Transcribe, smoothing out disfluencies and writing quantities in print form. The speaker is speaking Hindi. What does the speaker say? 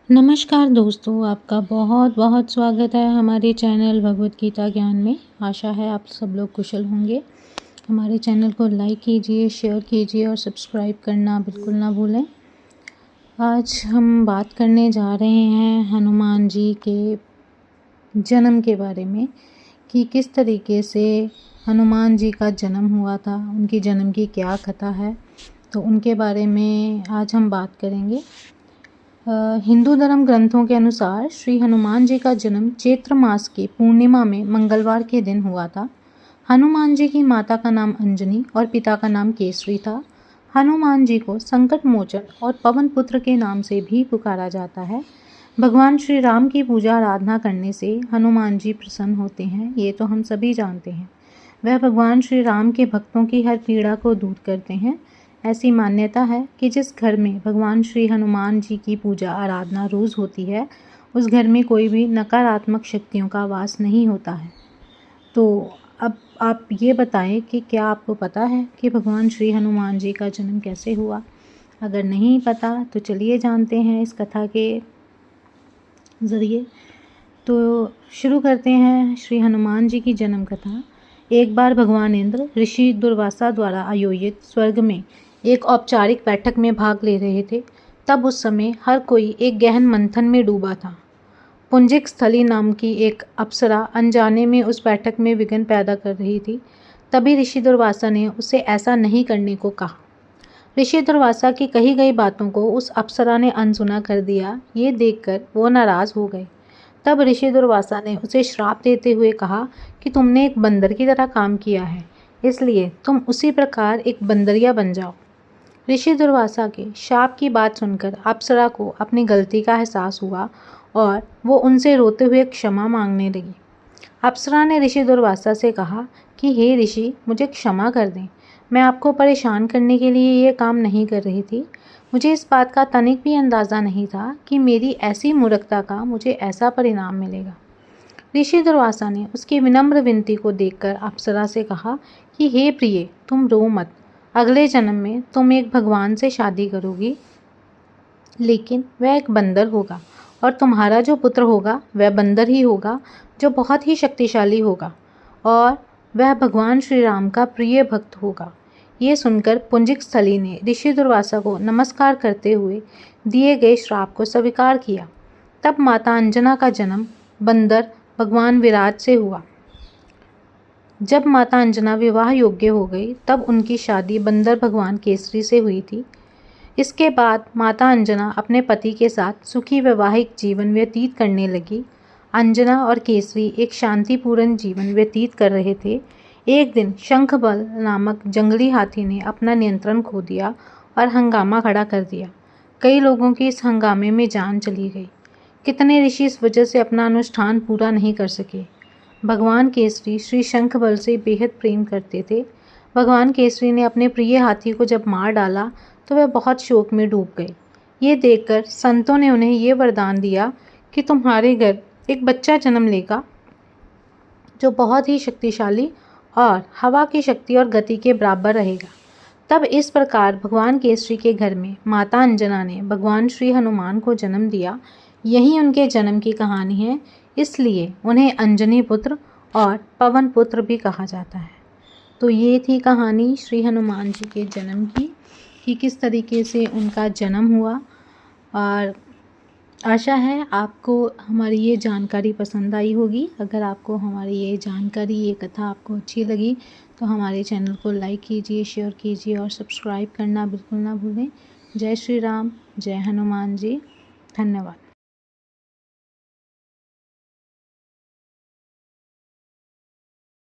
नमस्कार दोस्तों, आपका बहुत बहुत स्वागत है हमारे चैनल भगवत गीता ज्ञान में। आशा है आप सब लोग कुशल होंगे। हमारे चैनल को लाइक कीजिए, शेयर कीजिए और सब्सक्राइब करना बिल्कुल ना भूलें। आज हम बात करने जा रहे हैं हनुमान जी के जन्म के बारे में कि किस तरीके से हनुमान जी का जन्म हुआ था, उनकी जन्म की क्या कथा है, तो उनके बारे में आज हम बात करेंगे। हिंदू धर्म ग्रंथों के अनुसार श्री हनुमान जी का जन्म चैत्र मास की पूर्णिमा में मंगलवार के दिन हुआ था। हनुमान जी की माता का नाम अंजनी और पिता का नाम केसरी था। हनुमान जी को संकट मोचन और पवन पुत्र के नाम से भी पुकारा जाता है। भगवान श्री राम की पूजा आराधना करने से हनुमान जी प्रसन्न होते हैं, ये तो हम सभी जानते हैं। वह भगवान श्री राम के भक्तों की हर पीड़ा को दूर करते हैं। ऐसी मान्यता है कि जिस घर में भगवान श्री हनुमान जी की पूजा आराधना रोज़ होती है, उस घर में कोई भी नकारात्मक शक्तियों का वास नहीं होता है। तो अब आप ये बताएं कि क्या आपको पता है कि भगवान श्री हनुमान जी का जन्म कैसे हुआ? अगर नहीं पता तो चलिए जानते हैं इस कथा के ज़रिए। तो शुरू करते हैं श्री हनुमान जी की जन्म कथा। एक बार भगवान इंद्र ऋषि दुर्वासा द्वारा आयोजित स्वर्ग में एक औपचारिक बैठक में भाग ले रहे थे। तब उस समय हर कोई एक गहन मंथन में डूबा था। पुंजिक स्थली नाम की एक अप्सरा अनजाने में उस बैठक में विघ्न पैदा कर रही थी। तभी ऋषि दुर्वासा ने उसे ऐसा नहीं करने को कहा। ऋषि दुर्वासा की कही गई बातों को उस अप्सरा ने अनसुना कर दिया। ये देखकर वो नाराज हो गए। तब ऋषि दुर्वासा ने उसे श्राप देते हुए कहा कि तुमने एक बंदर की तरह काम किया है, इसलिए तुम उसी प्रकार एक बंदरिया बन जाओ। ऋषि दुर्वासा के शाप की बात सुनकर अप्सरा को अपनी गलती का एहसास हुआ और वो उनसे रोते हुए क्षमा मांगने लगी। अप्सरा ने ऋषि दुर्वासा से कहा कि हे ऋषि, मुझे क्षमा कर दें। मैं आपको परेशान करने के लिए ये काम नहीं कर रही थी। मुझे इस बात का तनिक भी अंदाज़ा नहीं था कि मेरी ऐसी मूर्खता का मुझे ऐसा परिणाम मिलेगा। ऋषि दुर्वासा ने उसकी विनम्र विनती को देखकर अप्सरा से कहा कि हे प्रिय, तुम रो मत। अगले जन्म में तुम एक भगवान से शादी करोगी, लेकिन वह एक बंदर होगा और तुम्हारा जो पुत्र होगा वह बंदर ही होगा, जो बहुत ही शक्तिशाली होगा और वह भगवान श्री राम का प्रिय भक्त होगा। ये सुनकर पुंजिक स्थली ने ऋषि दुर्वासा को नमस्कार करते हुए दिए गए श्राप को स्वीकार किया। तब माता अंजना का जन्म बंदर भगवान विराट से हुआ। जब माता अंजना विवाह योग्य हो गई, तब उनकी शादी बंदर भगवान केसरी से हुई थी। इसके बाद माता अंजना अपने पति के साथ सुखी वैवाहिक जीवन व्यतीत करने लगी। अंजना और केसरी एक शांतिपूर्ण जीवन व्यतीत कर रहे थे। एक दिन शंखबल नामक जंगली हाथी ने अपना नियंत्रण खो दिया और हंगामा खड़ा कर दिया। कई लोगों की इस हंगामे में जान चली गई। कितने ऋषि इस वजह से अपना अनुष्ठान पूरा नहीं कर सके। भगवान केसरी श्री शंखबल से बेहद प्रेम करते थे। भगवान केसरी ने अपने प्रिय हाथी को जब मार डाला तो वह बहुत शोक में डूब गए। ये देखकर संतों ने उन्हें ये वरदान दिया कि तुम्हारे घर एक बच्चा जन्म लेगा जो बहुत ही शक्तिशाली और हवा की शक्ति और गति के बराबर रहेगा। तब इस प्रकार भगवान केसरी के घर में माता अंजना ने भगवान श्री हनुमान को जन्म दिया। यही उनके जन्म की कहानी है, इसलिए उन्हें अंजनी पुत्र और पवन पुत्र भी कहा जाता है। तो ये थी कहानी श्री हनुमान जी के जन्म की कि किस तरीके से उनका जन्म हुआ। और आशा है आपको हमारी ये जानकारी पसंद आई होगी। अगर आपको हमारी ये जानकारी, ये कथा आपको अच्छी लगी तो हमारे चैनल को लाइक कीजिए, शेयर कीजिए और सब्सक्राइब करना बिल्कुल ना भूलें। जय श्री राम, जय हनुमान जी। धन्यवाद।